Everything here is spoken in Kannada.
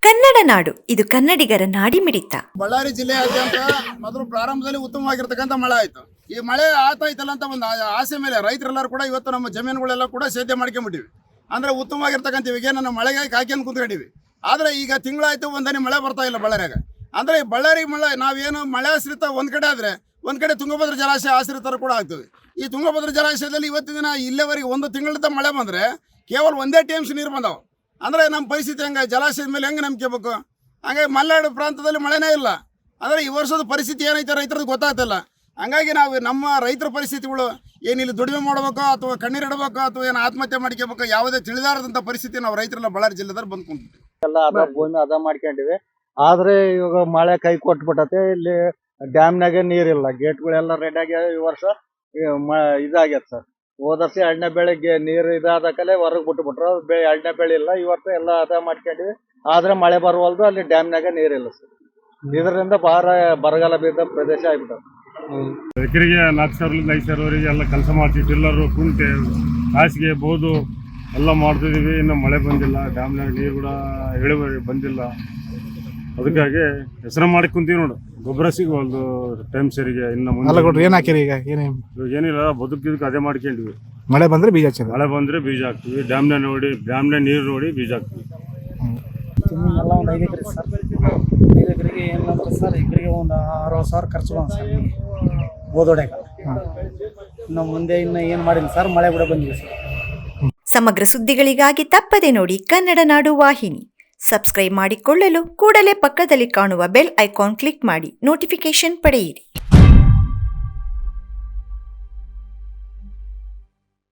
ಕನ್ನಡ ನಾಡು, ಇದು ಕನ್ನಡಿಗರ ನಾಡಿಮಿಡಿತ. ಬಳ್ಳಾರಿ ಜಿಲ್ಲೆಯಾದ್ಯಂತ ಮೊದಲು ಪ್ರಾರಂಭದಲ್ಲಿ ಉತ್ತಮವಾಗಿರ್ತಕ್ಕಂಥ ಮಳೆ ಆಯಿತು. ಈ ಮಳೆ ಆಯ್ತಲ್ಲ ಅಂತ ಒಂದು ಆಸೆ ಮೇಲೆ ರೈತರೆಲ್ಲರೂ ಕೂಡ ಇವತ್ತು ನಮ್ಮ ಜಮೀನುಗಳೆಲ್ಲ ಕೂಡ ಸೇದ್ಯ ಮಾಡ್ಕೊಂಡ್ಬಿಟ್ಟಿವಿ. ಅಂದರೆ ಉತ್ತಮವಾಗಿರ್ತಕ್ಕಂಥ ಈಗ ನನ್ನ ಮಳೆಗಾಗಿ ಕಾಯ್ಕೊಂಡು ಕುಂತ್ಕೊಂಡಿವಿ. ಆದರೆ ಈಗ ತಿಂಗಳಾಯಿತು ಒಂದನೇ ಮಳೆ ಬರ್ತಾ ಇಲ್ಲ ಬಳ್ಳಾರಿಯಾಗ. ಅಂದರೆ ಈ ಬಳ್ಳಾರಿ ಮಳೆ ನಾವೇನು ಮಳೆ ಆಶ್ರಿತ ಒಂದು ಕಡೆ ಆದರೆ ಒಂದು ಕಡೆ ತುಂಗಭದ್ರಾ ಜಲಾಶಯ ಆಶ್ರಿತರು ಕೂಡ ಆಗ್ತದೆ. ಈ ತುಂಗಭದ್ರಾ ಜಲಾಶಯದಲ್ಲಿ ಇವತ್ತಿನ ದಿನ ಇಲ್ಲಿವರೆಗೆ ಒಂದು ತಿಂಗಳಿಂದ ಮಳೆ ಬಂದರೆ ಕೇವಲ ಒಂದೇ TMC ನೀರು ಬಂದವು. ಅಂದರೆ ನಮ್ಮ ಪರಿಸ್ಥಿತಿ ಹೆಂಗೆ, ಜಲಾಶಯದ ಮೇಲೆ ಹೆಂಗೆ ನಂಬ್ಕೋಬೇಕು? ಹಾಗಾಗಿ ಮಲೆನಾಡು ಪ್ರಾಂತದಲ್ಲಿ ಮಳೆನೇ ಇಲ್ಲ. ಅಂದರೆ ಈ ವರ್ಷದ ಪರಿಸ್ಥಿತಿ ಏನೈತೆ ರೈತರದ್ದು ಗೊತ್ತಾಗ್ತಿಲ್ಲ. ಹಂಗಾಗಿ ನಾವು ನಮ್ಮ ರೈತರ ಪರಿಸ್ಥಿತಿಗಳು ಏನಿಲ್ಲಿ ದುಡಿಮೆ ಮಾಡಬೇಕು ಅಥವಾ ಕಣ್ಣೀರಿಡಬೇಕು ಅಥವಾ ಏನು ಆತ್ಮಹತ್ಯೆ ಮಾಡ್ಕೋಬೇಕು, ಯಾವುದೇ ತಿಳಿದಾರದಂಥ ಪರಿಸ್ಥಿತಿ ನಾವು ರೈತರೆಲ್ಲ ಬಳ್ಳಾರಿ ಜಿಲ್ಲೆದಲ್ಲಿ ಬಂದು ಕುಂತಿದ್ವಿ. ಎಲ್ಲ ಅದ ಭೂಮಿ ಅದ ಮಾಡ್ಕೊಂಡಿವಿ. ಆದ್ರೆ ಇವಾಗ ಮಳೆ ಕೈ ಕೊಟ್ಬಿಟ್ಟತೆ. ಇಲ್ಲಿ ಡ್ಯಾಮ್ನಾಗೆ ನೀರಿಲ್ಲ, ಗೇಟ್ಗಳೆಲ್ಲ ರೆಡ್ ಆಗ್ಯಾವ. ಈ ವರ್ಷ ಇದಾಗ್ಯದ ಸರ್. ಹೋದ ವರ್ಷ ಎಣ್ಣೆ ಬೆಳೆಗೆ ನೀರು ಇದಾದ ಕಲೆ ಹೊರಗೆ ಬಿಟ್ಬಿಟ್ರು. ಎಣ್ಣೆ ಬೆಳೆ ಇಲ್ಲ. ಈ ವರ್ಷ ಎಲ್ಲ ಅದ ಮಾಡ್ಕೊಂಡಿವಿ. ಆದ್ರೆ ಮಳೆ ಬರುವಲ್ದು, ಅಲ್ಲಿ ಡ್ಯಾಮ್ನಾಗ ನೀರಿಲ್ಲ ಸರ್. ಇದರಿಂದ ಬರಗಾಲ ಬಿದ್ದ ಪ್ರದೇಶ ಆಗ್ಬಿಟ್ಟದ. ಎಕರೆಗೆ 4,000ರಿಂದ 5,000ವರೆಗೆ ಎಲ್ಲ ಕೆಲಸ ಮಾಡ್ತೀವಿ. ಟಿಲ್ಲರು, ಕುಂಟೆ, ಹಾಸಿಗೆ, ಬೋದು ಎಲ್ಲ ಮಾಡ್ತಿದ್ದೀವಿ. ಇನ್ನು ಮಳೆ ಬಂದಿಲ್ಲ, ಡ್ಯಾಮ್ನಾಗ ನೀರು ಕೂಡ ಇಳುವರಿ ಬಂದಿಲ್ಲ. ಅದಕ್ಕಾಗಿ ಹೆಸರು ಮಾಡಿ ಕುಂತೀವಿ ನೋಡು. ಗೊಬ್ಬರ ಸಿಗವಲ್ದು ಟೈಮ್ ಸರಿಗೆ. ಇನ್ನು ಮುಂದೆ ಏನ್ ಹಾಕಿರಿ ಈಗ? ಏನಿಲ್ಲ, ಬದುಕಿದಕ್ಕೆ ಅದೇ ಮಾಡ್ಕೊಂಡಿವಿ. ಮಳೆ ಬಂದ್ರೆ ಬೀಜ ಹಚ್ಚಿರಿ. ಮಳೆ ಬಂದ್ರೆ ಬೀಜ ಹಾಕ್ತಿವಿ. ಡ್ಯಾಮ್ನ ನೀರು ನೋಡಿ ಬೀಜ ಹಾಕ್ತಿವಿ. ಎಲ್ಲ ಒಂದು 5 ಎಕರೆ ಸರ್. 5 ಎಕರೆಗೆ ಏನಂದ್ರೆ ಸರ್, ಎಕರೆಗೆ ಒಂದು 60,000 ಖರ್ಚು ಬಂದ ಸರ್ ಬೋದೊಡೆಗ. ಇನ್ನು ಮುಂದೆ ಏನು ಮಾಡಿಲ್ಲ ಸರ್, ಮಳೆ ಕೂಡ ಬಂದಿದೆ ಸರ್. ಸಮಗ್ರ ಸುದ್ದಿಗಳಿಗಾಗಿ ತಪ್ಪದೆ ನೋಡಿ ಕನ್ನಡ ನಾಡು ವಾಹಿನಿ. ಸಬ್ಸ್ಕ್ರೈಬ್ ಮಾಡಿಕೊಳ್ಳಲು ಕೂಡಲೇ ಪಕ್ಕದಲ್ಲಿ ಕಾಣುವ ಬೆಲ್ ಐಕಾನ್ ಕ್ಲಿಕ್ ಮಾಡಿ ನೋಟಿಫಿಕೇಶನ್ ಪಡೆಯಿರಿ.